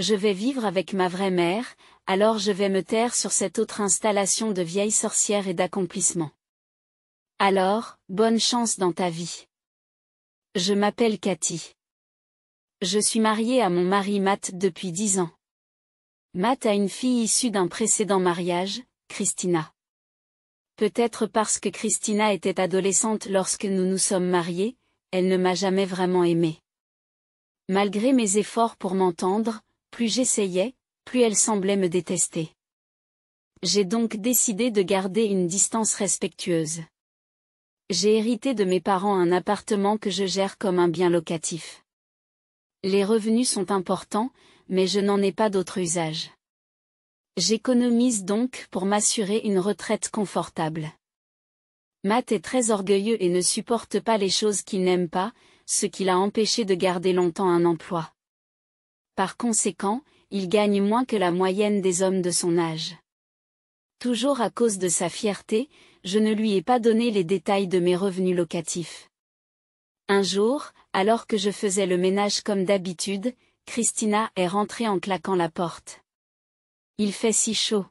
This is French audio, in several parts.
Je vais vivre avec ma vraie mère, alors je vais me taire sur cette autre installation de vieille sorcière et d'accomplissement. Alors, bonne chance dans ta vie. Je m'appelle Cathy. Je suis mariée à mon mari Matt depuis 10 ans. Matt a une fille issue d'un précédent mariage, Christina. Peut-être parce que Christina était adolescente lorsque nous nous sommes mariés, elle ne m'a jamais vraiment aimée. Malgré mes efforts pour m'entendre, plus j'essayais, plus elle semblait me détester. J'ai donc décidé de garder une distance respectueuse. J'ai hérité de mes parents un appartement que je gère comme un bien locatif. Les revenus sont importants, mais je n'en ai pas d'autre usage. J'économise donc pour m'assurer une retraite confortable. Matt est très orgueilleux et ne supporte pas les choses qu'il n'aime pas, ce qui l'a empêché de garder longtemps un emploi. Par conséquent, il gagne moins que la moyenne des hommes de son âge. Toujours à cause de sa fierté, je ne lui ai pas donné les détails de mes revenus locatifs. Un jour, alors que je faisais le ménage comme d'habitude, Christina est rentrée en claquant la porte. Il fait si chaud.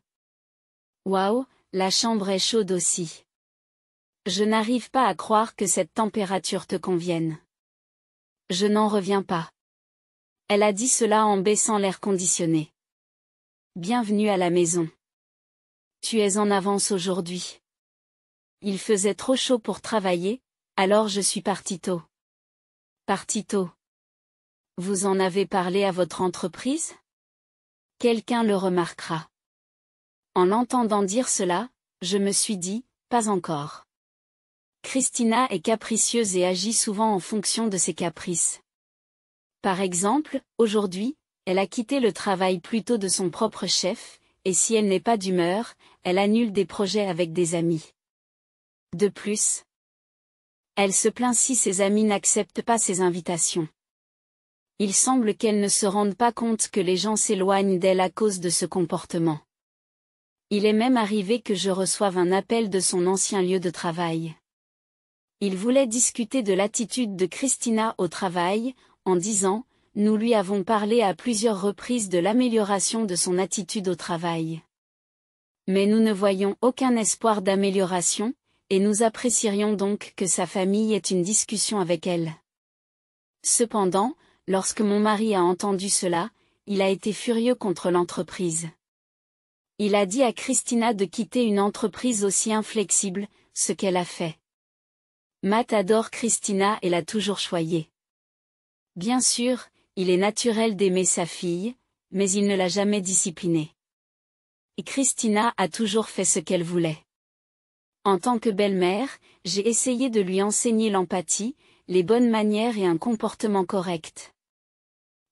Waouh, la chambre est chaude aussi. Je n'arrive pas à croire que cette température te convienne. Je n'en reviens pas. Elle a dit cela en baissant l'air conditionné. Bienvenue à la maison. Tu es en avance aujourd'hui. Il faisait trop chaud pour travailler, alors je suis partie tôt. Partie tôt. Vous en avez parlé à votre entreprise? Quelqu'un le remarquera. En l'entendant dire cela, je me suis dit, pas encore. Christina est capricieuse et agit souvent en fonction de ses caprices. Par exemple, aujourd'hui, elle a quitté le travail plus tôt de son propre chef, et si elle n'est pas d'humeur, elle annule des projets avec des amis. De plus, elle se plaint si ses amis n'acceptent pas ses invitations. Il semble qu'elle ne se rende pas compte que les gens s'éloignent d'elle à cause de ce comportement. Il est même arrivé que je reçoive un appel de son ancien lieu de travail. Il voulait discuter de l'attitude de Christina au travail, en disant, nous lui avons parlé à plusieurs reprises de l'amélioration de son attitude au travail. Mais nous ne voyons aucun espoir d'amélioration, et nous apprécierions donc que sa famille ait une discussion avec elle. Cependant, lorsque mon mari a entendu cela, il a été furieux contre l'entreprise. Il a dit à Christina de quitter une entreprise aussi inflexible, ce qu'elle a fait. Matt adore Christina et l'a toujours choyée. Bien sûr, il est naturel d'aimer sa fille, mais il ne l'a jamais disciplinée. Et Christina a toujours fait ce qu'elle voulait. En tant que belle-mère, j'ai essayé de lui enseigner l'empathie, les bonnes manières et un comportement correct.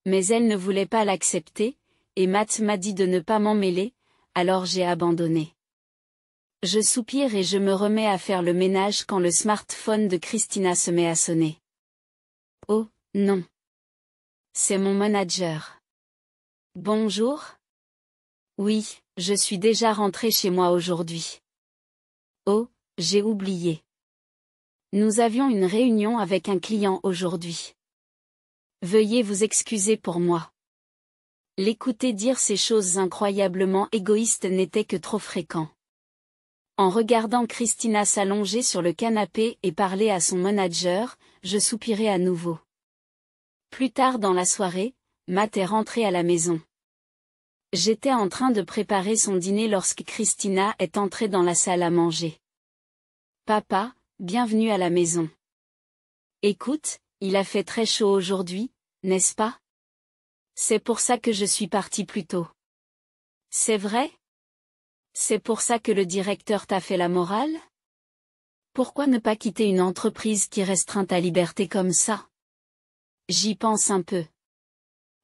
Mais elle ne voulait pas l'accepter, et Matt m'a dit de ne pas m'en mêler, alors j'ai abandonné. Je soupire et je me remets à faire le ménage quand le smartphone de Christina se met à sonner. Oh, non. C'est mon manager. Bonjour. Oui, je suis déjà rentrée chez moi aujourd'hui. Oh, j'ai oublié. Nous avions une réunion avec un client aujourd'hui. Veuillez vous excuser pour moi. L'écouter dire ces choses incroyablement égoïstes n'était que trop fréquent. En regardant Christina s'allonger sur le canapé et parler à son manager, je soupirai à nouveau. Plus tard dans la soirée, Matt est rentré à la maison. J'étais en train de préparer son dîner lorsque Christina est entrée dans la salle à manger. Papa, bienvenue à la maison. Écoute, il a fait très chaud aujourd'hui, n'est-ce pas? C'est pour ça que je suis partie plus tôt. C'est vrai? C'est pour ça que le directeur t'a fait la morale? Pourquoi ne pas quitter une entreprise qui restreint ta liberté comme ça? J'y pense un peu.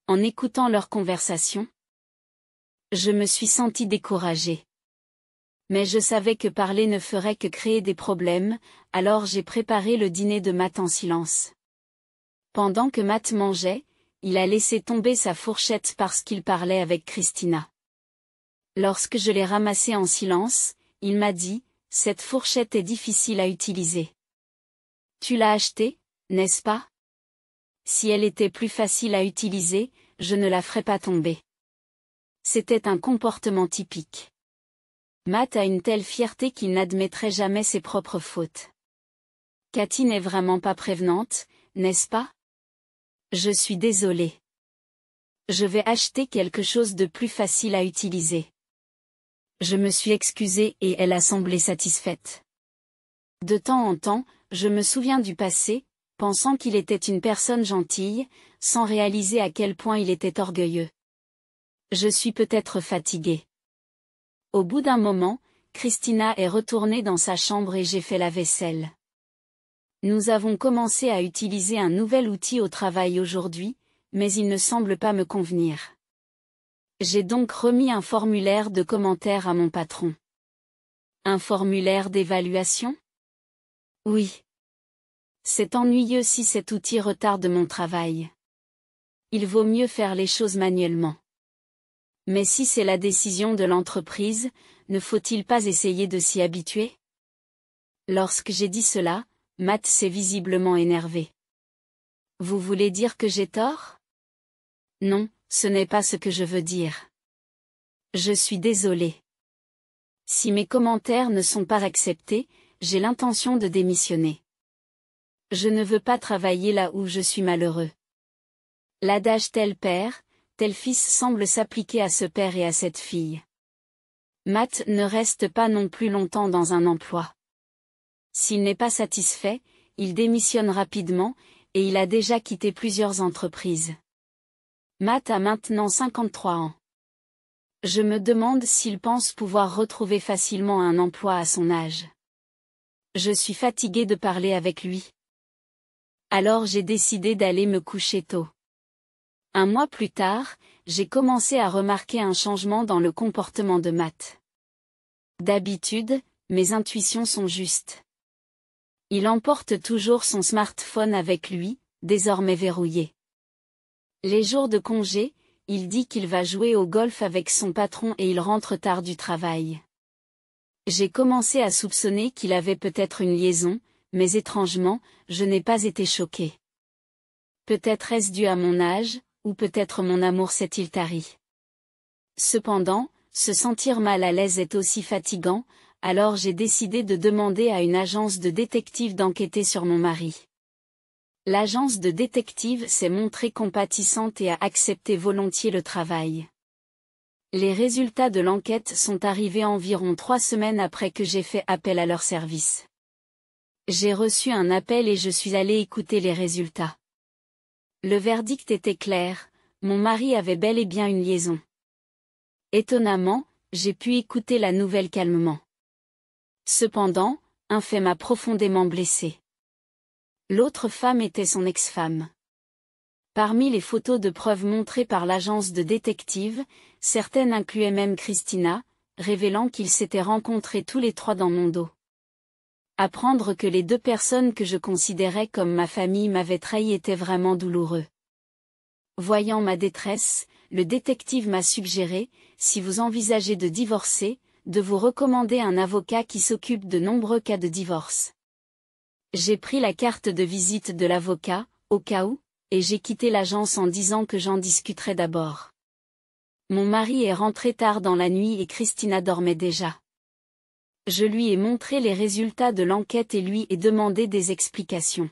En écoutant leur conversation, je me suis sentie découragée. Mais je savais que parler ne ferait que créer des problèmes, alors j'ai préparé le dîner de Matt en silence. Pendant que Matt mangeait, il a laissé tomber sa fourchette parce qu'il parlait avec Christina. Lorsque je l'ai ramassée en silence, il m'a dit, « Cette fourchette est difficile à utiliser. Tu l'as achetée, n'est-ce pas? Si elle était plus facile à utiliser, je ne la ferai pas tomber. C'était un comportement typique. Matt a une telle fierté qu'il n'admettrait jamais ses propres fautes. Cathy n'est vraiment pas prévenante, n'est-ce pas? Je suis désolée. Je vais acheter quelque chose de plus facile à utiliser. Je me suis excusée et elle a semblé satisfaite. De temps en temps, je me souviens du passé, pensant qu'il était une personne gentille, sans réaliser à quel point il était orgueilleux. Je suis peut-être fatiguée. Au bout d'un moment, Christina est retournée dans sa chambre et j'ai fait la vaisselle. Nous avons commencé à utiliser un nouvel outil au travail aujourd'hui, mais il ne semble pas me convenir. J'ai donc remis un formulaire de commentaires à mon patron. Un formulaire d'évaluation? Oui. C'est ennuyeux si cet outil retarde mon travail. Il vaut mieux faire les choses manuellement. Mais si c'est la décision de l'entreprise, ne faut-il pas essayer de s'y habituer? Lorsque j'ai dit cela, Matt s'est visiblement énervé. Vous voulez dire que j'ai tort? Non, ce n'est pas ce que je veux dire. Je suis désolée. Si mes commentaires ne sont pas acceptés, j'ai l'intention de démissionner. Je ne veux pas travailler là où je suis malheureux. L'adage tel père, tel fils semble s'appliquer à ce père et à cette fille. Matt ne reste pas non plus longtemps dans un emploi. S'il n'est pas satisfait, il démissionne rapidement, et il a déjà quitté plusieurs entreprises. Matt a maintenant 53 ans. Je me demande s'il pense pouvoir retrouver facilement un emploi à son âge. Je suis fatiguée de parler avec lui. Alors j'ai décidé d'aller me coucher tôt. Un mois plus tard, j'ai commencé à remarquer un changement dans le comportement de Matt. D'habitude, mes intuitions sont justes. Il emporte toujours son smartphone avec lui, désormais verrouillé. Les jours de congé, il dit qu'il va jouer au golf avec son patron et il rentre tard du travail. J'ai commencé à soupçonner qu'il avait peut-être une liaison, mais étrangement, je n'ai pas été choquée. Peut-être est-ce dû à mon âge, ou peut-être mon amour s'est-il tari. Cependant, se sentir mal à l'aise est aussi fatigant, alors j'ai décidé de demander à une agence de détectives d'enquêter sur mon mari. L'agence de détectives s'est montrée compatissante et a accepté volontiers le travail. Les résultats de l'enquête sont arrivés environ 3 semaines après que j'ai fait appel à leur service. J'ai reçu un appel et je suis allée écouter les résultats. Le verdict était clair, mon mari avait bel et bien une liaison. Étonnamment, j'ai pu écouter la nouvelle calmement. Cependant, un fait m'a profondément blessée. L'autre femme était son ex-femme. Parmi les photos de preuves montrées par l'agence de détectives, certaines incluaient même Christina, révélant qu'ils s'étaient rencontrés tous les 3 dans mon dos. Apprendre que les 2 personnes que je considérais comme ma famille m'avaient trahi était vraiment douloureux. Voyant ma détresse, le détective m'a suggéré, si vous envisagez de divorcer, de vous recommander un avocat qui s'occupe de nombreux cas de divorce. J'ai pris la carte de visite de l'avocat, au cas où, et j'ai quitté l'agence en disant que j'en discuterais d'abord. Mon mari est rentré tard dans la nuit et Christina dormait déjà. Je lui ai montré les résultats de l'enquête et lui ai demandé des explications.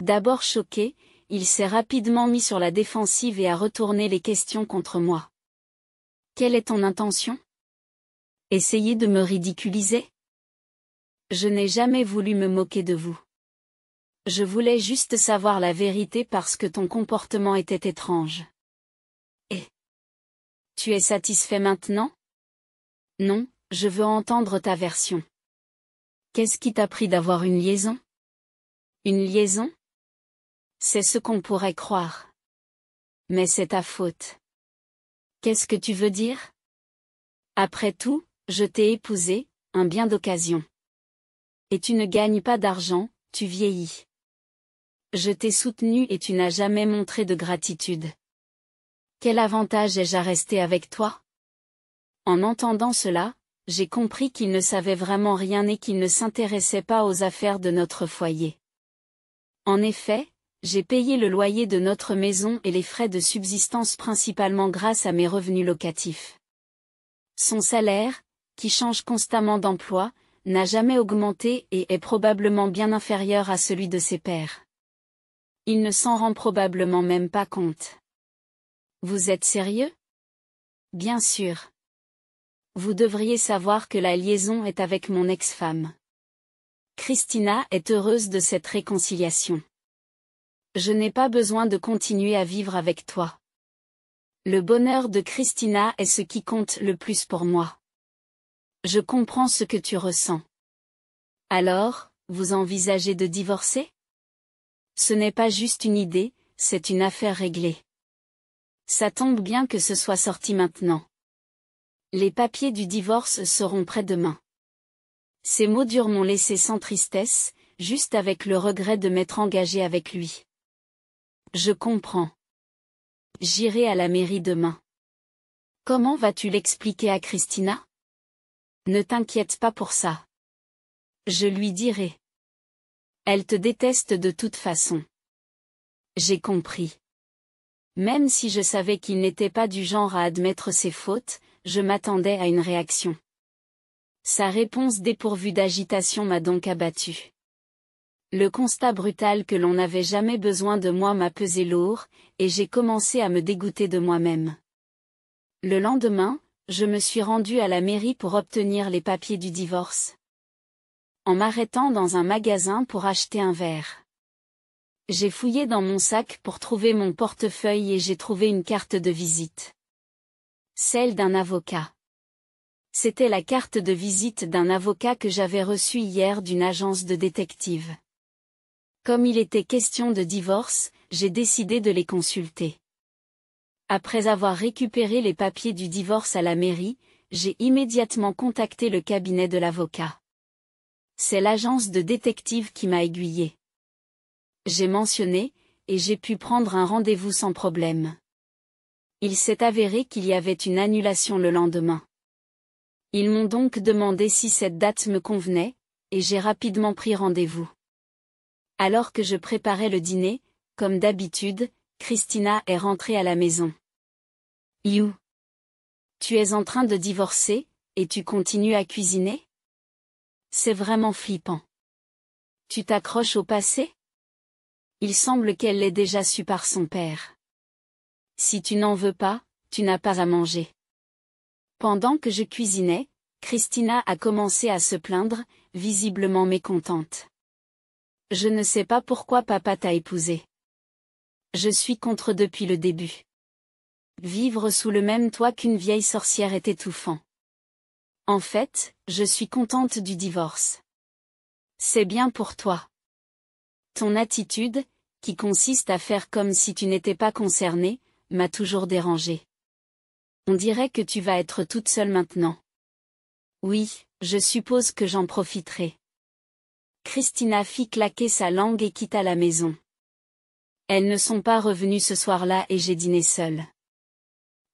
D'abord choqué, il s'est rapidement mis sur la défensive et a retourné les questions contre moi. Quelle est ton intention? Essayer de me ridiculiser? Je n'ai jamais voulu me moquer de vous. Je voulais juste savoir la vérité parce que ton comportement était étrange. Et tu es satisfait maintenant? Non, je veux entendre ta version. Qu'est-ce qui t'a pris d'avoir une liaison? Une liaison? C'est ce qu'on pourrait croire. Mais c'est ta faute. Qu'est-ce que tu veux dire? Après tout, je t'ai épousé, un bien d'occasion. Et tu ne gagnes pas d'argent, tu vieillis. Je t'ai soutenu et tu n'as jamais montré de gratitude. Quel avantage ai-je à rester avec toi? En entendant cela, j'ai compris qu'il ne savait vraiment rien et qu'il ne s'intéressait pas aux affaires de notre foyer. En effet, J'ai payé le loyer de notre maison et les frais de subsistance principalement grâce à mes revenus locatifs. Son salaire, qui change constamment d'emploi, n'a jamais augmenté et est probablement bien inférieur à celui de ses pairs. Il ne s'en rend probablement même pas compte. Vous êtes sérieux? Bien sûr. Vous devriez savoir que la liaison est avec mon ex-femme. Christina est heureuse de cette réconciliation. Je n'ai pas besoin de continuer à vivre avec toi. Le bonheur de Christina est ce qui compte le plus pour moi. Je comprends ce que tu ressens. Alors, vous envisagez de divorcer? Ce n'est pas juste une idée, c'est une affaire réglée. Ça tombe bien que ce soit sorti maintenant. Les papiers du divorce seront prêts demain. Ces mots durs m'ont laissé sans tristesse, juste avec le regret de m'être engagé avec lui. Je comprends. J'irai à la mairie demain. Comment vas-tu l'expliquer à Christina? Ne t'inquiète pas pour ça. Je lui dirai. Elle te déteste de toute façon. J'ai compris. Même si je savais qu'il n'était pas du genre à admettre ses fautes, je m'attendais à une réaction. Sa réponse dépourvue d'agitation m'a donc abattue. Le constat brutal que l'on n'avait jamais besoin de moi m'a pesé lourd, et j'ai commencé à me dégoûter de moi-même. Le lendemain, je me suis rendue à la mairie pour obtenir les papiers du divorce. En m'arrêtant dans un magasin pour acheter un verre. J'ai fouillé dans mon sac pour trouver mon portefeuille et j'ai trouvé une carte de visite. Celle d'un avocat. C'était la carte de visite d'un avocat que j'avais reçue hier d'une agence de détective. Comme il était question de divorce, j'ai décidé de les consulter. Après avoir récupéré les papiers du divorce à la mairie, j'ai immédiatement contacté le cabinet de l'avocat. C'est l'agence de détective qui m'a aiguillé. J'ai mentionné, et j'ai pu prendre un rendez-vous sans problème. Il s'est avéré qu'il y avait une annulation le lendemain. Ils m'ont donc demandé si cette date me convenait, et j'ai rapidement pris rendez-vous. Alors que je préparais le dîner, comme d'habitude, Christina est rentrée à la maison. You. Tu es en train de divorcer, et tu continues à cuisiner? C'est vraiment flippant. Tu t'accroches au passé? Il semble qu'elle l'ait déjà su par son père. Si tu n'en veux pas, tu n'as pas à manger. Pendant que je cuisinais, Christina a commencé à se plaindre, visiblement mécontente. Je ne sais pas pourquoi papa t'a épousée. Je suis contre depuis le début. Vivre sous le même toit qu'une vieille sorcière est étouffant. En fait, je suis contente du divorce. C'est bien pour toi. Ton attitude, qui consiste à faire comme si tu n'étais pas concernée, m'a toujours dérangée. On dirait que tu vas être toute seule maintenant. Oui, je suppose que j'en profiterai. Christina fit claquer sa langue et quitta la maison. Elles ne sont pas revenues ce soir-là et j'ai dîné seule.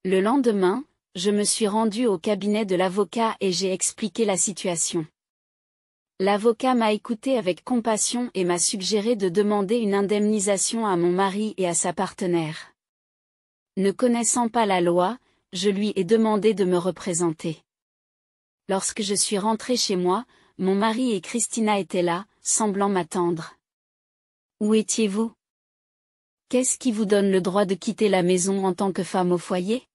Le lendemain, je me suis rendue au cabinet de l'avocat et j'ai expliqué la situation. L'avocat m'a écouté avec compassion et m'a suggéré de demander une indemnisation à mon mari et à sa partenaire. Ne connaissant pas la loi, je lui ai demandé de me représenter. Lorsque je suis rentrée chez moi, mon mari et Christina étaient là, semblant m'attendre. Où étiez-vous? Qu'est-ce qui vous donne le droit de quitter la maison en tant que femme au foyer?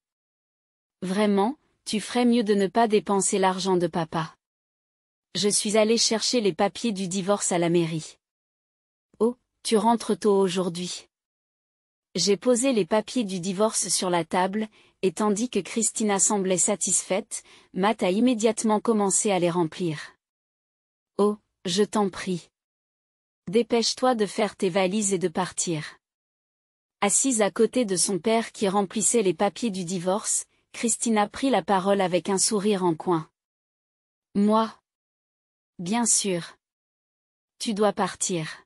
Vraiment, tu ferais mieux de ne pas dépenser l'argent de papa. Je suis allée chercher les papiers du divorce à la mairie. Oh, tu rentres tôt aujourd'hui. J'ai posé les papiers du divorce sur la table, et tandis que Christina semblait satisfaite, Matt a immédiatement commencé à les remplir. Oh, je t'en prie. Dépêche-toi de faire tes valises et de partir. Assise à côté de son père qui remplissait les papiers du divorce, Christina prit la parole avec un sourire en coin. Moi? Bien sûr. Tu dois partir.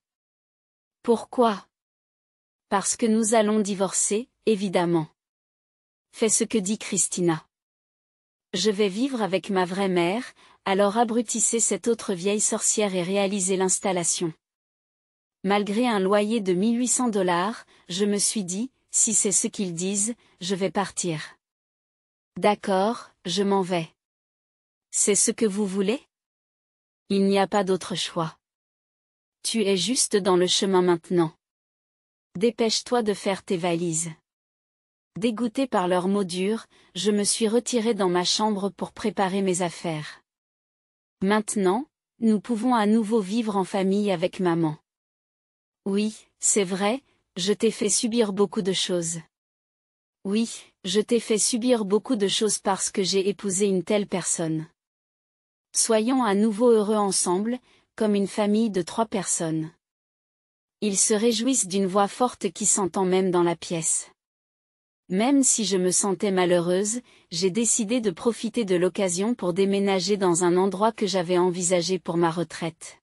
Pourquoi? Parce que nous allons divorcer, évidemment. Fais ce que dit Christina. Je vais vivre avec ma vraie mère, alors abrutissez cette autre vieille sorcière et réalisez l'installation. Malgré un loyer de $1800, je me suis dit, si c'est ce qu'ils disent, je vais partir. D'accord, je m'en vais. C'est ce que vous voulez? Il n'y a pas d'autre choix. Tu es juste dans le chemin maintenant. Dépêche-toi de faire tes valises. Dégoûté par leurs mots durs, je me suis retiré dans ma chambre pour préparer mes affaires. Maintenant, nous pouvons à nouveau vivre en famille avec maman. Oui, c'est vrai, je t'ai fait subir beaucoup de choses. Oui, je t'ai fait subir beaucoup de choses parce que j'ai épousé une telle personne. Soyons à nouveau heureux ensemble, comme une famille de 3 personnes. Ils se réjouissent d'une voix forte qui s'entend même dans la pièce. Même si je me sentais malheureuse, j'ai décidé de profiter de l'occasion pour déménager dans un endroit que j'avais envisagé pour ma retraite.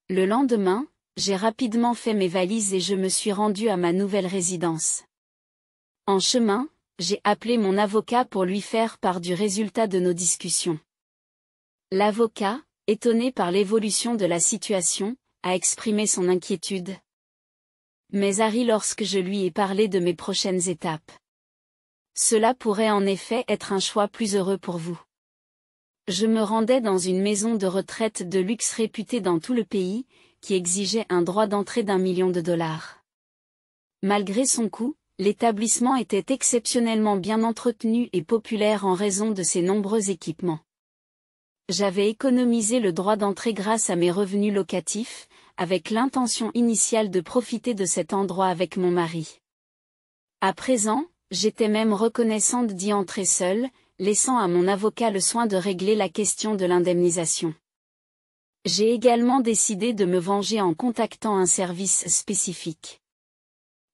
Le lendemain, j'ai rapidement fait mes valises et je me suis rendue à ma nouvelle résidence. En chemin, j'ai appelé mon avocat pour lui faire part du résultat de nos discussions. L'avocat, étonné par l'évolution de la situation, a exprimé son inquiétude. Mais Harry, lorsque je lui ai parlé de mes prochaines étapes. Cela pourrait en effet être un choix plus heureux pour vous. Je me rendais dans une maison de retraite de luxe réputée dans tout le pays, qui exigeait un droit d'entrée d'1 million de dollars. Malgré son coût, l'établissement était exceptionnellement bien entretenu et populaire en raison de ses nombreux équipements. J'avais économisé le droit d'entrée grâce à mes revenus locatifs, avec l'intention initiale de profiter de cet endroit avec mon mari. À présent, j'étais même reconnaissante d'y entrer seule, laissant à mon avocat le soin de régler la question de l'indemnisation. J'ai également décidé de me venger en contactant un service spécifique.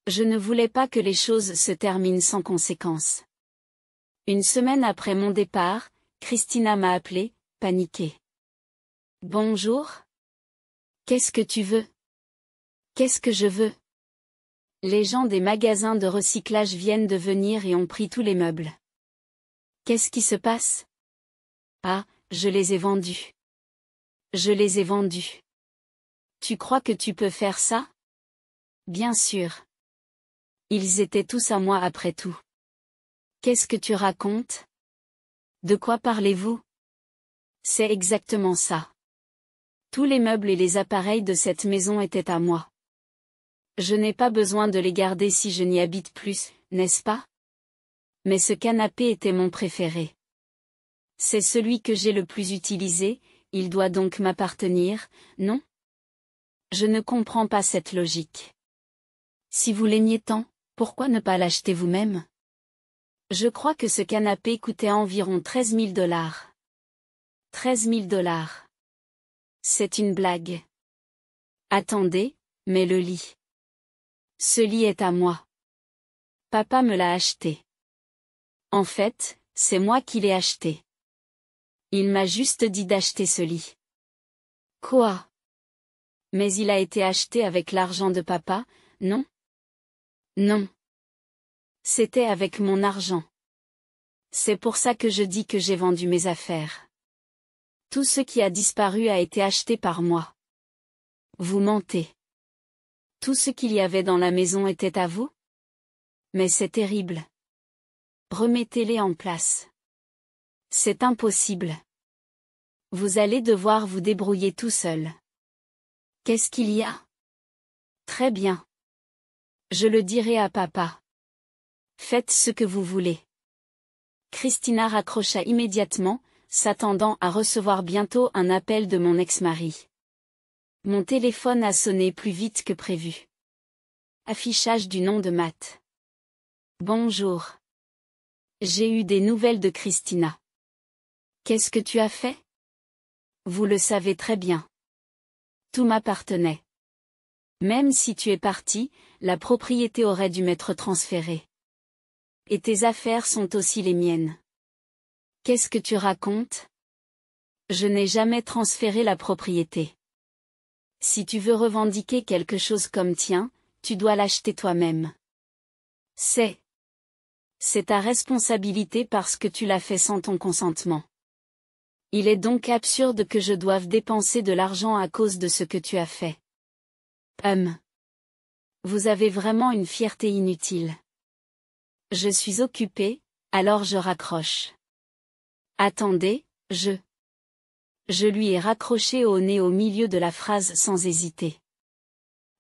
Je ne voulais pas que les choses se terminent sans conséquence. Une semaine après mon départ, Christina m'a appelée, paniquée. Bonjour. Qu'est-ce que tu veux? Qu'est-ce que je veux? Les gens des magasins de recyclage viennent de venir et ont pris tous les meubles. Qu'est-ce qui se passe? Ah, je les ai vendus. Je les ai vendus. Tu crois que tu peux faire ça? Bien sûr. Ils étaient tous à moi après tout. Qu'est-ce que tu racontes? De quoi parlez-vous? C'est exactement ça. Tous les meubles et les appareils de cette maison étaient à moi. Je n'ai pas besoin de les garder si je n'y habite plus, n'est-ce pas? Mais ce canapé était mon préféré. C'est celui que j'ai le plus utilisé, il doit donc m'appartenir, non? Je ne comprends pas cette logique. Si vous l'aimiez tant, pourquoi ne pas l'acheter vous-même? Je crois que ce canapé coûtait environ 13 000 $. 13 000 $. C'est une blague. Attendez, mais le lit. Ce lit est à moi. Papa me l'a acheté. En fait, c'est moi qui l'ai acheté. Il m'a juste dit d'acheter ce lit. Quoi? Mais il a été acheté avec l'argent de papa, non? Non. C'était avec mon argent. C'est pour ça que je dis que j'ai vendu mes affaires. Tout ce qui a disparu a été acheté par moi. Vous mentez. Tout ce qu'il y avait dans la maison était à vous? Mais c'est terrible. Remettez-les en place. C'est impossible. Vous allez devoir vous débrouiller tout seul. Qu'est-ce qu'il y a? Très bien. Je le dirai à papa. Faites ce que vous voulez. Christina raccrocha immédiatement, s'attendant à recevoir bientôt un appel de mon ex-mari. Mon téléphone a sonné plus vite que prévu. Affichage du nom de Matt. Bonjour. J'ai eu des nouvelles de Christina. Qu'est-ce que tu as fait? Vous le savez très bien. Tout m'appartenait. Même si tu es parti, la propriété aurait dû m'être transférée. Et tes affaires sont aussi les miennes. Qu'est-ce que tu racontes? Je n'ai jamais transféré la propriété. Si tu veux revendiquer quelque chose comme tien, tu dois l'acheter toi-même. C'est ta responsabilité parce que tu l'as fait sans ton consentement. Il est donc absurde que je doive dépenser de l'argent à cause de ce que tu as fait. Vous avez vraiment une fierté inutile. Je suis occupée, alors je raccroche. Attendez, Je lui ai raccroché au nez au milieu de la phrase sans hésiter.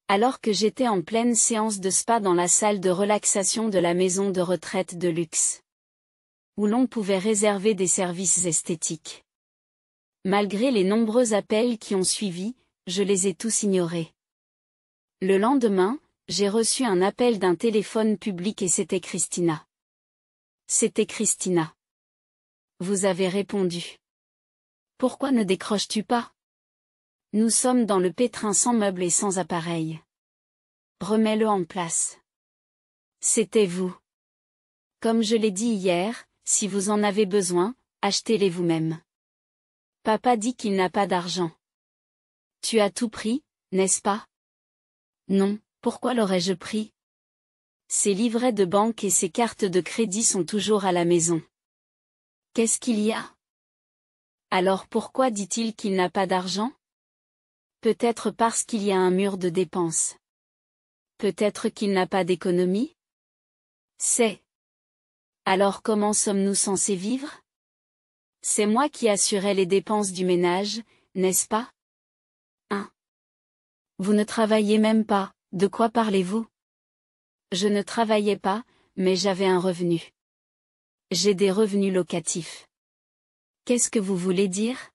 Alors que j'étais en pleine séance de spa dans la salle de relaxation de la maison de retraite de luxe, où l'on pouvait réserver des services esthétiques. Malgré les nombreux appels qui ont suivi, je les ai tous ignorés. Le lendemain, j'ai reçu un appel d'un téléphone public et c'était Christina. C'était Christina. Vous avez répondu. Pourquoi ne décroches-tu pas? Nous sommes dans le pétrin sans meubles et sans appareil. Remets-le en place. C'était vous. Comme je l'ai dit hier, si vous en avez besoin, achetez-les vous-même. Papa dit qu'il n'a pas d'argent. Tu as tout pris, n'est-ce pas? Non, pourquoi l'aurais-je pris? Ses livrets de banque et ses cartes de crédit sont toujours à la maison. Qu'est-ce qu'il y a? Alors pourquoi dit-il qu'il n'a pas d'argent? Peut-être parce qu'il y a un mur de dépenses. Peut-être qu'il n'a pas d'économie? Alors comment sommes-nous censés vivre? C'est moi qui assurais les dépenses du ménage, n'est-ce pas? Vous ne travaillez même pas, de quoi parlez-vous? Je ne travaillais pas, mais j'avais un revenu. J'ai des revenus locatifs. Qu'est-ce que vous voulez dire?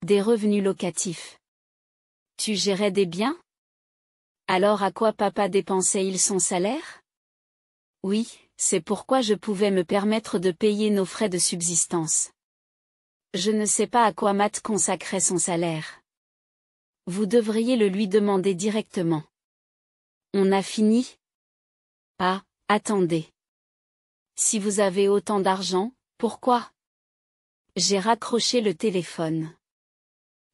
Des revenus locatifs. Tu gérais des biens? Alors à quoi papa dépensait-il son salaire? Oui, c'est pourquoi je pouvais me permettre de payer nos frais de subsistance. Je ne sais pas à quoi Matt consacrait son salaire. Vous devriez le lui demander directement. On a fini? Ah, attendez. Si vous avez autant d'argent, pourquoi? J'ai raccroché le téléphone.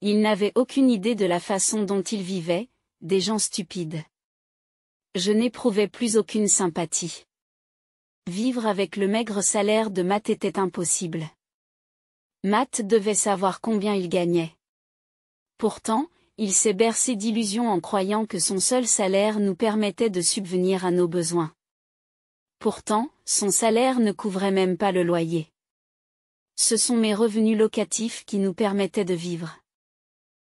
Il n'avait aucune idée de la façon dont il vivait, des gens stupides. Je n'éprouvais plus aucune sympathie. Vivre avec le maigre salaire de Matt était impossible. Matt devait savoir combien il gagnait. Pourtant, il s'est bercé d'illusions en croyant que son seul salaire nous permettait de subvenir à nos besoins. Pourtant, son salaire ne couvrait même pas le loyer. Ce sont mes revenus locatifs qui nous permettaient de vivre.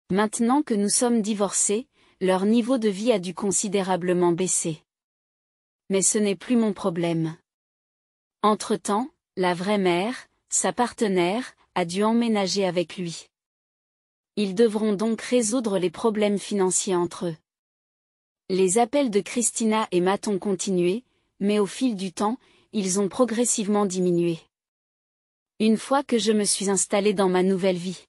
Maintenant que nous sommes divorcés, leur niveau de vie a dû considérablement baisser. Mais ce n'est plus mon problème. Entre-temps, la vraie mère, sa partenaire, a dû emménager avec lui. Ils devront donc résoudre les problèmes financiers entre eux. Les appels de Christina et Matt ont continué, mais au fil du temps, ils ont progressivement diminué. Une fois que je me suis installée dans ma nouvelle vie,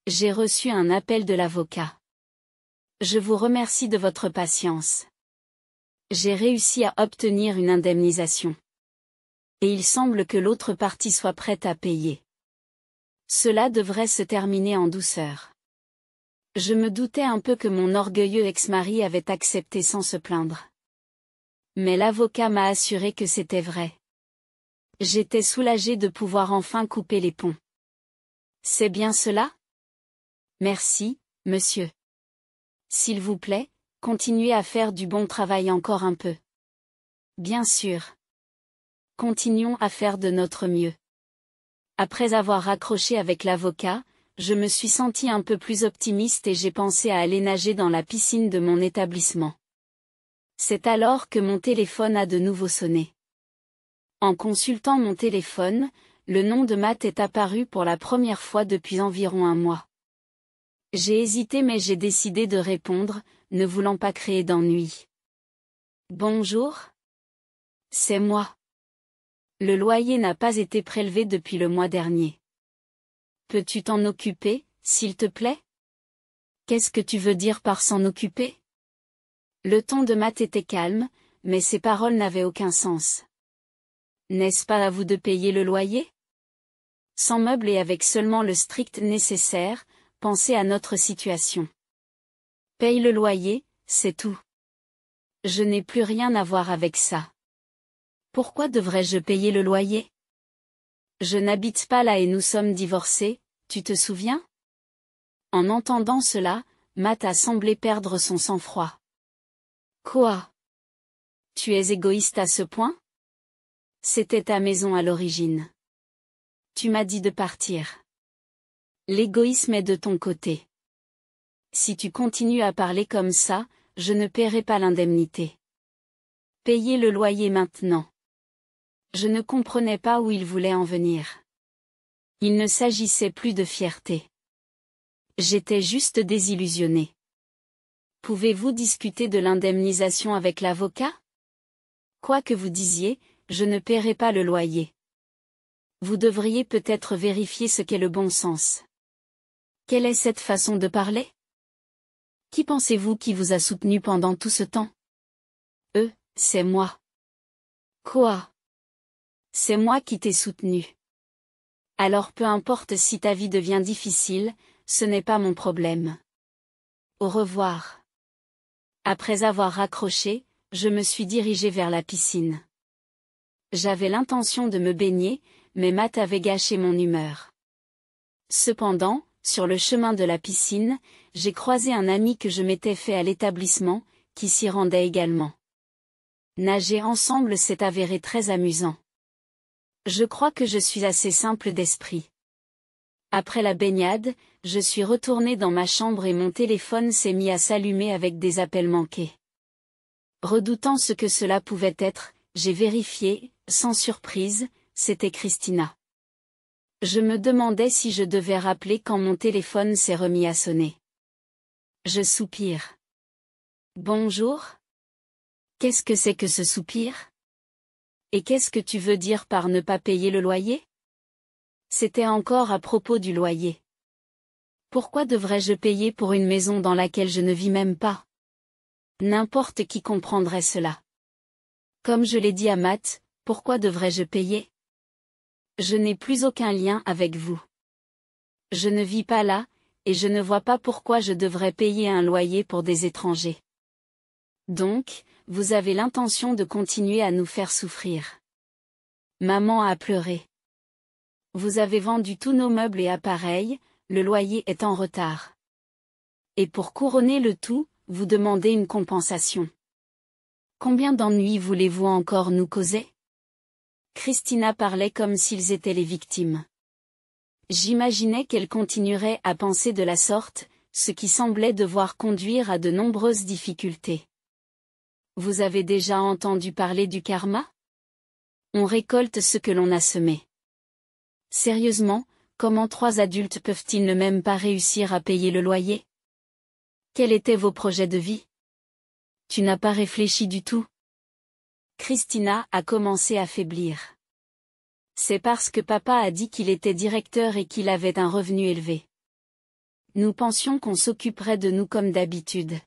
j'ai reçu un appel de l'avocat. Je vous remercie de votre patience. J'ai réussi à obtenir une indemnisation. Et il semble que l'autre partie soit prête à payer. Cela devrait se terminer en douceur. Je me doutais un peu que mon orgueilleux ex-mari avait accepté sans se plaindre. Mais l'avocat m'a assuré que c'était vrai. J'étais soulagée de pouvoir enfin couper les ponts. C'est bien cela? Merci, monsieur. S'il vous plaît, continuez à faire du bon travail encore un peu. Bien sûr. Continuons à faire de notre mieux. Après avoir raccroché avec l'avocat, je me suis sentie un peu plus optimiste et j'ai pensé à aller nager dans la piscine de mon établissement. C'est alors que mon téléphone a de nouveau sonné. En consultant mon téléphone, le nom de Matt est apparu pour la première fois depuis environ un mois. J'ai hésité mais j'ai décidé de répondre, ne voulant pas créer d'ennui. Bonjour. C'est moi. Le loyer n'a pas été prélevé depuis le mois dernier. Peux-tu t'en occuper, s'il te plaît? Qu'est-ce que tu veux dire par s'en occuper? Le ton de Matt était calme, mais ses paroles n'avaient aucun sens. N'est-ce pas à vous de payer le loyer? Sans meubles et avec seulement le strict nécessaire, pensez à notre situation. Paye le loyer, c'est tout. Je n'ai plus rien à voir avec ça. Pourquoi devrais-je payer le loyer? Je n'habite pas là et nous sommes divorcés, tu te souviens? En entendant cela, Matt a semblé perdre son sang-froid. Quoi? Tu es égoïste à ce point? C'était ta maison à l'origine. Tu m'as dit de partir. L'égoïsme est de ton côté. Si tu continues à parler comme ça, je ne paierai pas l'indemnité. Payez le loyer maintenant. Je ne comprenais pas où il voulait en venir. Il ne s'agissait plus de fierté. J'étais juste désillusionné. Pouvez-vous discuter de l'indemnisation avec l'avocat? Quoi que vous disiez, je ne paierai pas le loyer. Vous devriez peut-être vérifier ce qu'est le bon sens. Quelle est cette façon de parler? Qui pensez-vous qui vous a soutenu pendant tout ce temps? C'est moi. Quoi? C'est moi qui t'ai soutenu. Alors peu importe si ta vie devient difficile, ce n'est pas mon problème. Au revoir. Après avoir raccroché, je me suis dirigé vers la piscine. J'avais l'intention de me baigner, mais Matt avait gâché mon humeur. Cependant, sur le chemin de la piscine, j'ai croisé un ami que je m'étais fait à l'établissement, qui s'y rendait également. Nager ensemble s'est avéré très amusant. Je crois que je suis assez simple d'esprit. Après la baignade, je suis retourné dans ma chambre et mon téléphone s'est mis à s'allumer avec des appels manqués. Redoutant ce que cela pouvait être, j'ai vérifié, sans surprise, c'était Christina. Je me demandais si je devais rappeler quand mon téléphone s'est remis à sonner. Je soupire. Bonjour? Qu'est-ce que c'est que ce soupir? Et qu'est-ce que tu veux dire par ne pas payer le loyer? C'était encore à propos du loyer. Pourquoi devrais-je payer pour une maison dans laquelle je ne vis même pas? N'importe qui comprendrait cela. Comme je l'ai dit à Matt, pourquoi devrais-je payer? Je n'ai plus aucun lien avec vous. Je ne vis pas là, et je ne vois pas pourquoi je devrais payer un loyer pour des étrangers. Donc, vous avez l'intention de continuer à nous faire souffrir. Maman a pleuré. Vous avez vendu tous nos meubles et appareils, le loyer est en retard. Et pour couronner le tout, vous demandez une compensation. Combien d'ennuis voulez-vous encore nous causer? Christina parlait comme s'ils étaient les victimes. J'imaginais qu'elle continuerait à penser de la sorte, ce qui semblait devoir conduire à de nombreuses difficultés. Vous avez déjà entendu parler du karma? On récolte ce que l'on a semé. Sérieusement, comment 3 adultes peuvent-ils ne même pas réussir à payer le loyer? Quels étaient vos projets de vie? Tu n'as pas réfléchi du tout? Christina a commencé à faiblir. C'est parce que papa a dit qu'il était directeur et qu'il avait un revenu élevé. Nous pensions qu'on s'occuperait de nous comme d'habitude.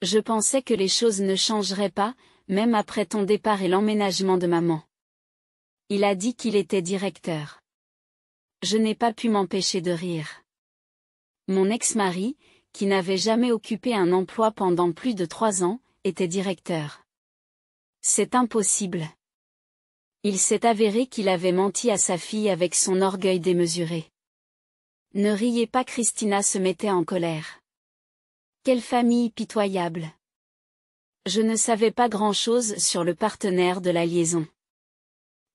Je pensais que les choses ne changeraient pas, même après ton départ et l'emménagement de maman. Il a dit qu'il était directeur. Je n'ai pas pu m'empêcher de rire. Mon ex-mari, qui n'avait jamais occupé un emploi pendant plus de 3 ans, était directeur. C'est impossible. Il s'est avéré qu'il avait menti à sa fille avec son orgueil démesuré. Ne riez pas, Christina se mettait en colère. Quelle famille pitoyable. Je ne savais pas grand-chose sur le partenaire de la liaison.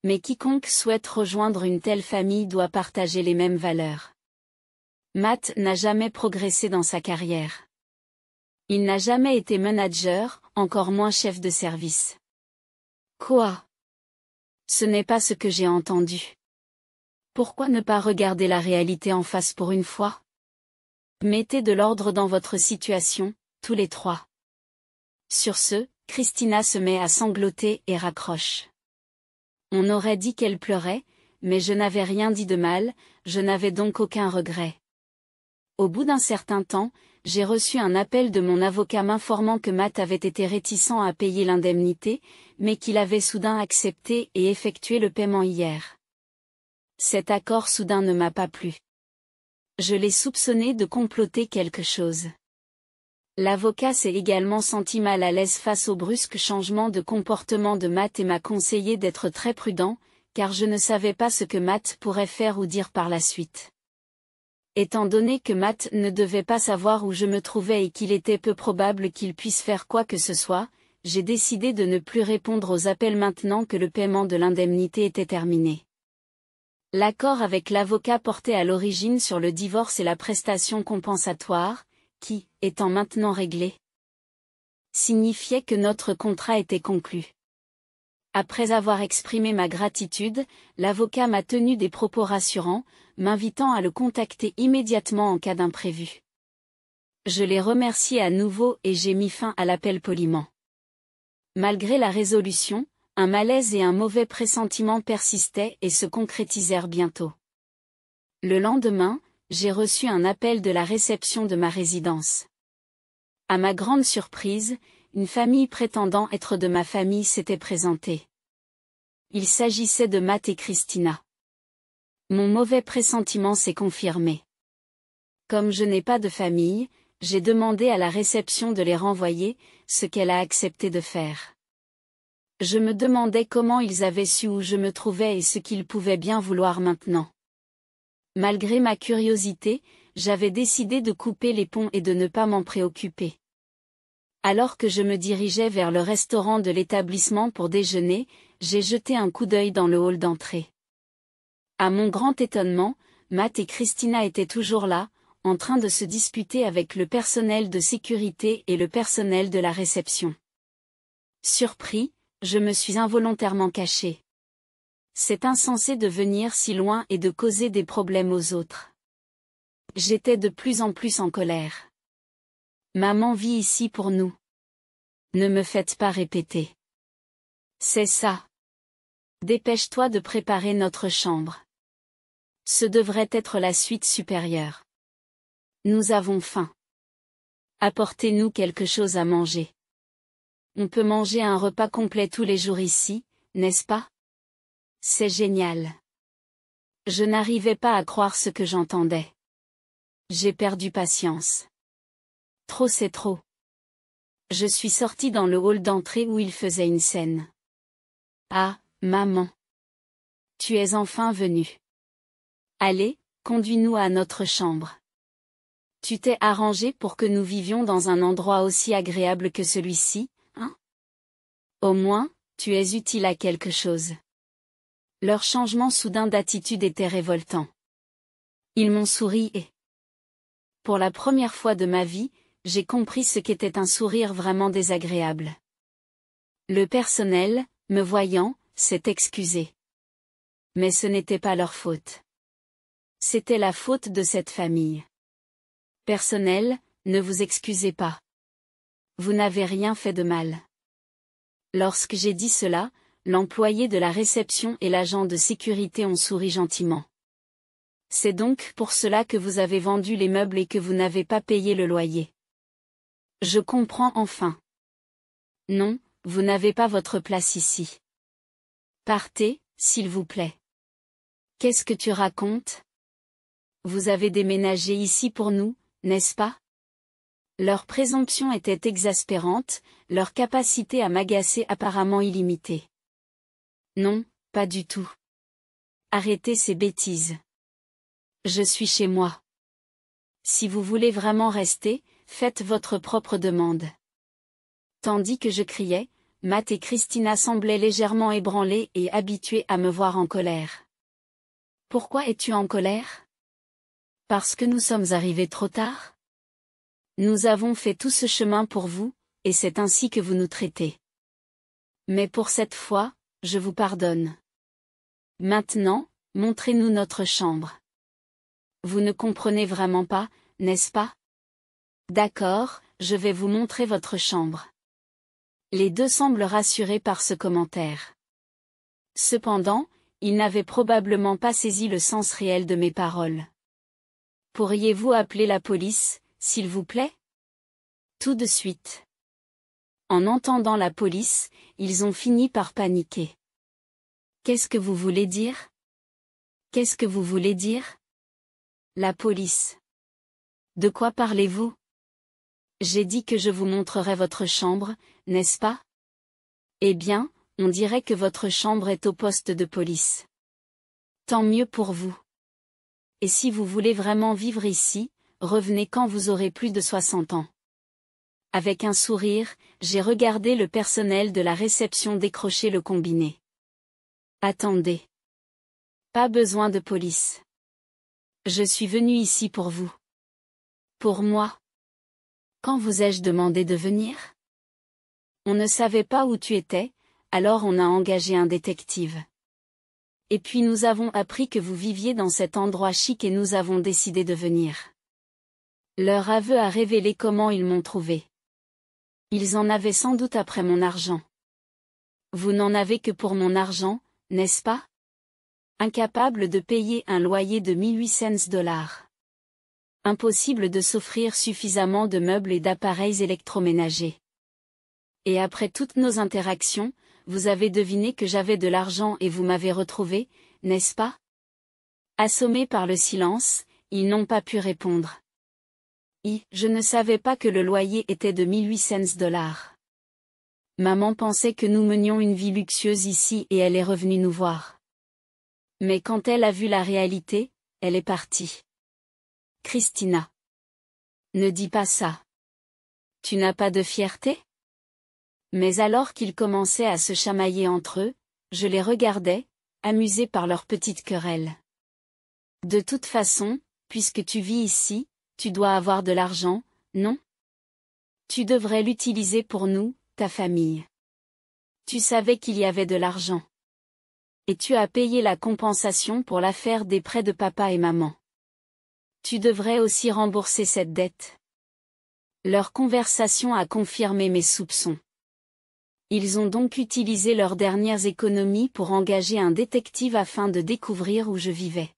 Mais quiconque souhaite rejoindre une telle famille doit partager les mêmes valeurs. Matt n'a jamais progressé dans sa carrière. Il n'a jamais été manager, encore moins chef de service. Quoi? Ce n'est pas ce que j'ai entendu. Pourquoi ne pas regarder la réalité en face pour une fois? Mettez de l'ordre dans votre situation, tous les 3. Sur ce, Christina se met à sangloter et raccroche. On aurait dit qu'elle pleurait, mais je n'avais rien dit de mal, je n'avais donc aucun regret. Au bout d'un certain temps, j'ai reçu un appel de mon avocat m'informant que Matt avait été réticent à payer l'indemnité, mais qu'il avait soudain accepté et effectué le paiement hier. Cet accord soudain ne m'a pas plu. Je l'ai soupçonné de comploter quelque chose. L'avocat s'est également senti mal à l'aise face au brusque changement de comportement de Matt et m'a conseillé d'être très prudent, car je ne savais pas ce que Matt pourrait faire ou dire par la suite. Étant donné que Matt ne devait pas savoir où je me trouvais et qu'il était peu probable qu'il puisse faire quoi que ce soit, j'ai décidé de ne plus répondre aux appels maintenant que le paiement de l'indemnité était terminé. L'accord avec l'avocat portait à l'origine sur le divorce et la prestation compensatoire, qui, étant maintenant réglée, signifiait que notre contrat était conclu. Après avoir exprimé ma gratitude, l'avocat m'a tenu des propos rassurants, m'invitant à le contacter immédiatement en cas d'imprévu. Je l'ai remercié à nouveau et j'ai mis fin à l'appel poliment. Malgré la résolution, un malaise et un mauvais pressentiment persistaient et se concrétisèrent bientôt. Le lendemain, j'ai reçu un appel de la réception de ma résidence. À ma grande surprise, une famille prétendant être de ma famille s'était présentée. Il s'agissait de Matt et Christina. Mon mauvais pressentiment s'est confirmé. Comme je n'ai pas de famille, j'ai demandé à la réception de les renvoyer, ce qu'elle a accepté de faire. Je me demandais comment ils avaient su où je me trouvais et ce qu'ils pouvaient bien vouloir maintenant. Malgré ma curiosité, j'avais décidé de couper les ponts et de ne pas m'en préoccuper. Alors que je me dirigeais vers le restaurant de l'établissement pour déjeuner, j'ai jeté un coup d'œil dans le hall d'entrée. À mon grand étonnement, Matt et Christina étaient toujours là, en train de se disputer avec le personnel de sécurité et le personnel de la réception. Surpris, je me suis involontairement caché. C'est insensé de venir si loin et de causer des problèmes aux autres. J'étais de plus en plus en colère. Maman vit ici pour nous. Ne me faites pas répéter. C'est ça. Dépêche-toi de préparer notre chambre. Ce devrait être la suite supérieure. Nous avons faim. Apportez-nous quelque chose à manger. On peut manger un repas complet tous les jours ici, n'est-ce pas? C'est génial. Je n'arrivais pas à croire ce que j'entendais. J'ai perdu patience. Trop c'est trop. Je suis sortie dans le hall d'entrée où il faisait une scène. Ah, maman. Tu es enfin venue. Allez, conduis-nous à notre chambre. Tu t'es arrangé pour que nous vivions dans un endroit aussi agréable que celui-ci, hein? Au moins, tu es utile à quelque chose. Leur changement soudain d'attitude était révoltant. Ils m'ont souri et... Pour la première fois de ma vie, j'ai compris ce qu'était un sourire vraiment désagréable. Le personnel, me voyant, s'est excusé. Mais ce n'était pas leur faute. C'était la faute de cette famille. Personnel, ne vous excusez pas. Vous n'avez rien fait de mal. Lorsque j'ai dit cela, l'employé de la réception et l'agent de sécurité ont souri gentiment. C'est donc pour cela que vous avez vendu les meubles et que vous n'avez pas payé le loyer. Je comprends enfin. Non, vous n'avez pas votre place ici. Partez, s'il vous plaît. Qu'est-ce que tu racontes? Vous avez déménagé ici pour nous, n'est-ce pas? Leur présomption était exaspérante, leur capacité à m'agacer apparemment illimitée. Non, pas du tout. Arrêtez ces bêtises. Je suis chez moi. Si vous voulez vraiment rester, faites votre propre demande. Tandis que je criais, Matt et Christina semblaient légèrement ébranlés et habitués à me voir en colère. Pourquoi es-tu en colère? Parce que nous sommes arrivés trop tard? Nous avons fait tout ce chemin pour vous, et c'est ainsi que vous nous traitez. Mais pour cette fois, je vous pardonne. Maintenant, montrez-nous notre chambre. Vous ne comprenez vraiment pas, n'est-ce pas? D'accord, je vais vous montrer votre chambre. Les deux semblent rassurés par ce commentaire. Cependant, ils n'avaient probablement pas saisi le sens réel de mes paroles. Pourriez-vous appeler la police, s'il vous plaît? Tout de suite. En entendant la police, ils ont fini par paniquer. Qu'est-ce que vous voulez dire? Qu'est-ce que vous voulez dire? La police. De quoi parlez-vous? J'ai dit que je vous montrerai votre chambre, n'est-ce pas? Eh bien, on dirait que votre chambre est au poste de police. Tant mieux pour vous. et si vous voulez vraiment vivre ici, revenez quand vous aurez plus de 60 ans. Avec un sourire, j'ai regardé le personnel de la réception décrocher le combiné. Attendez. Pas besoin de police. Je suis venu ici pour vous. Pour moi. Quand vous ai-je demandé de venir? On ne savait pas où tu étais, alors on a engagé un détective. Et puis nous avons appris que vous viviez dans cet endroit chic et nous avons décidé de venir. Leur aveu a révélé comment ils m'ont trouvé. Ils en avaient sans doute après mon argent. Vous n'en avez que pour mon argent, n'est-ce pas? Incapable de payer un loyer de $1800. Impossible de s'offrir suffisamment de meubles et d'appareils électroménagers. Et après toutes nos interactions, vous avez deviné que j'avais de l'argent et vous m'avez retrouvé, n'est-ce pas? Assommés par le silence, ils n'ont pas pu répondre. Je ne savais pas que le loyer était de $1800. Maman pensait que nous menions une vie luxueuse ici et elle est revenue nous voir. Mais quand elle a vu la réalité, elle est partie. Christina. Ne dis pas ça. Tu n'as pas de fierté? Mais alors qu'ils commençaient à se chamailler entre eux, je les regardais, amusé par leur petite querelle. De toute façon, puisque tu vis ici, tu dois avoir de l'argent, non? Tu devrais l'utiliser pour nous, ta famille. Tu savais qu'il y avait de l'argent. Et tu as payé la compensation pour l'affaire des prêts de papa et maman. Tu devrais aussi rembourser cette dette. Leur conversation a confirmé mes soupçons. Ils ont donc utilisé leurs dernières économies pour engager un détective afin de découvrir où je vivais.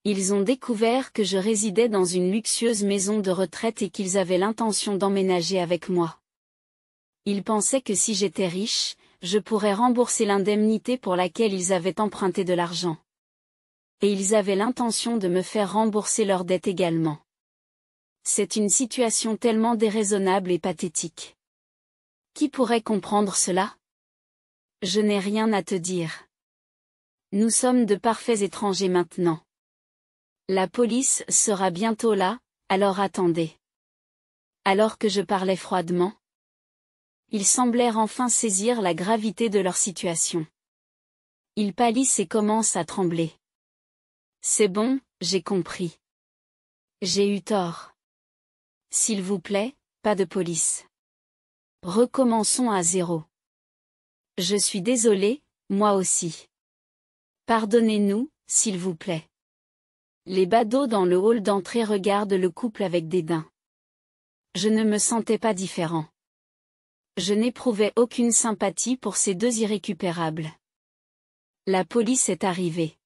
Ils ont découvert que je résidais dans une luxueuse maison de retraite et qu'ils avaient l'intention d'emménager avec moi. Ils pensaient que si j'étais riche, je pourrais rembourser l'indemnité pour laquelle ils avaient emprunté de l'argent. Et ils avaient l'intention de me faire rembourser leur dette également. C'est une situation tellement déraisonnable et pathétique. Qui pourrait comprendre cela? Je n'ai rien à te dire. Nous sommes de parfaits étrangers maintenant. La police sera bientôt là, alors attendez. Alors que je parlais froidement, ils semblèrent enfin saisir la gravité de leur situation. Ils pâlissent et commencent à trembler. C'est bon, j'ai compris. J'ai eu tort. S'il vous plaît, pas de police. Recommençons à zéro. Je suis désolé, moi aussi. Pardonnez-nous, s'il vous plaît. Les badauds dans le hall d'entrée regardent le couple avec dédain. Je ne me sentais pas différent. Je n'éprouvais aucune sympathie pour ces deux irrécupérables. La police est arrivée.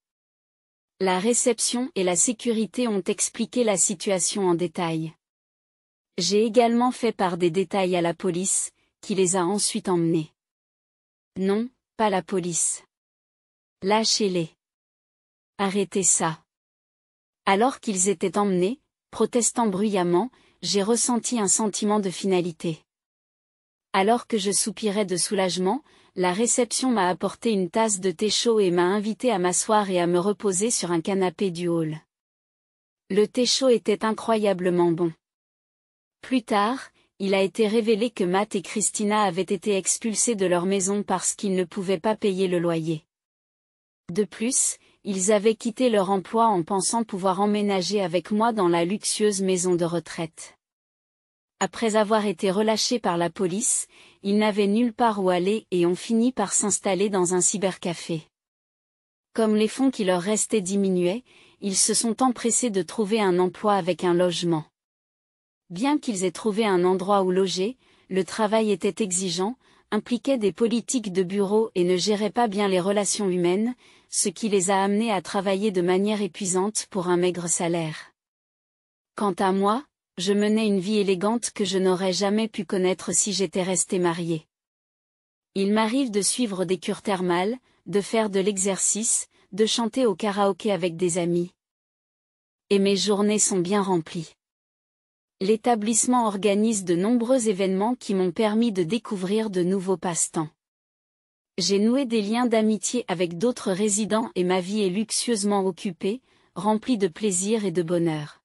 La réception et la sécurité ont expliqué la situation en détail. J'ai également fait part des détails à la police, qui les a ensuite emmenés. Non, pas la police. Lâchez-les. Arrêtez ça. Alors qu'ils étaient emmenés, protestant bruyamment, j'ai ressenti un sentiment de finalité. Alors que je soupirais de soulagement, la réception m'a apporté une tasse de thé chaud et m'a invité à m'asseoir et à me reposer sur un canapé du hall. Le thé chaud était incroyablement bon. Plus tard, il a été révélé que Matt et Christina avaient été expulsés de leur maison parce qu'ils ne pouvaient pas payer le loyer. De plus, ils avaient quitté leur emploi en pensant pouvoir emménager avec moi dans la luxueuse maison de retraite. Après avoir été relâchés par la police, ils n'avaient nulle part où aller et ont fini par s'installer dans un cybercafé. Comme les fonds qui leur restaient diminuaient, ils se sont empressés de trouver un emploi avec un logement. Bien qu'ils aient trouvé un endroit où loger, le travail était exigeant, impliquait des politiques de bureau et ne gérait pas bien les relations humaines, ce qui les a amenés à travailler de manière épuisante pour un maigre salaire. Quant à moi, je menais une vie élégante que je n'aurais jamais pu connaître si j'étais restée mariée. Il m'arrive de suivre des cures thermales, de faire de l'exercice, de chanter au karaoké avec des amis. Et mes journées sont bien remplies. L'établissement organise de nombreux événements qui m'ont permis de découvrir de nouveaux passe-temps. J'ai noué des liens d'amitié avec d'autres résidents et ma vie est luxueusement occupée, rempli de plaisir et de bonheur.